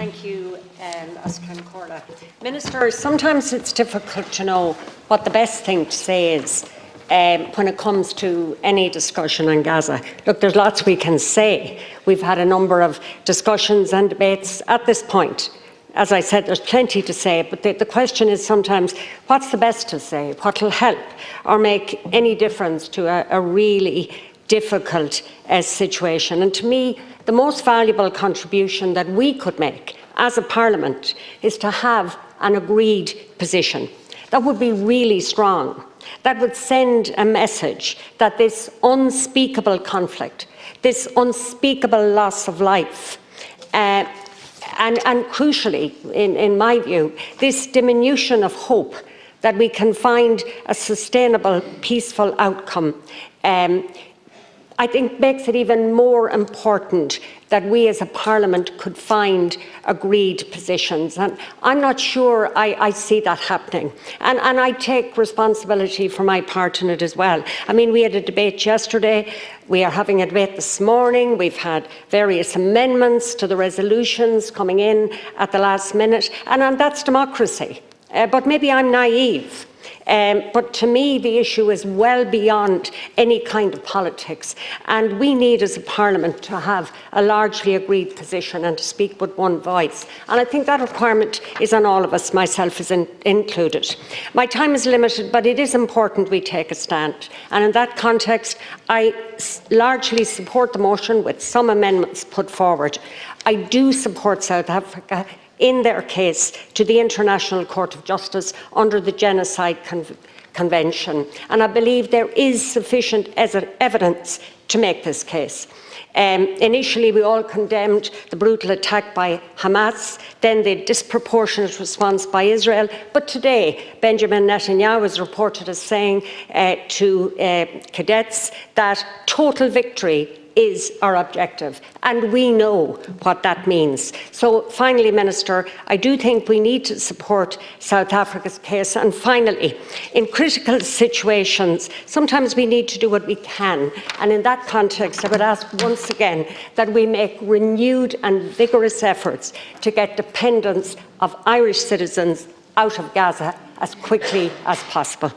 Thank you, Ascan Corla. Minister, sometimes it's difficult to know what the best thing to say is when it comes to any discussion on Gaza. Look, there's lots we can say. We've had a number of discussions and debates at this point. As I said, there's plenty to say, but the question is sometimes, what's the best to say? What will help or make any difference to a really difficult situation? And to me, the most valuable contribution that we could make as a Parliament is to have an agreed position. That would be really strong. That would send a message that this unspeakable conflict, this unspeakable loss of life, and crucially, in my view, this diminution of hope that we can find a sustainable, peaceful outcome, I think makes it even more important that we as a Parliament could find agreed positions. And I'm not sure I see that happening. And I take responsibility for my part in it as well. I mean, we had a debate yesterday. We are having a debate this morning. We've had various amendments to the resolutions coming in at the last minute. And that's democracy. But maybe I'm naive. But to me, the issue is well beyond any kind of politics, and we need as a Parliament to have a largely agreed position and to speak with one voice. And I think that requirement is on all of us, myself is included. My time is limited, but it is important we take a stand. And in that context, I largely support the motion with some amendments put forward. I do support South Africa in their case to the International Court of Justice under the Genocide Convention. And I believe there is sufficient evidence to make this case. Initially, we all condemned the brutal attack by Hamas, then the disproportionate response by Israel. But today, Benjamin Netanyahu is reported as saying to cadets that total victory is our objective, and we know what that means. So finally, Minister, I do think we need to support South Africa's case. And finally, in critical situations, sometimes we need to do what we can. And in that context, I would ask once again that we make renewed and vigorous efforts to get dependents of Irish citizens out of Gaza as quickly as possible.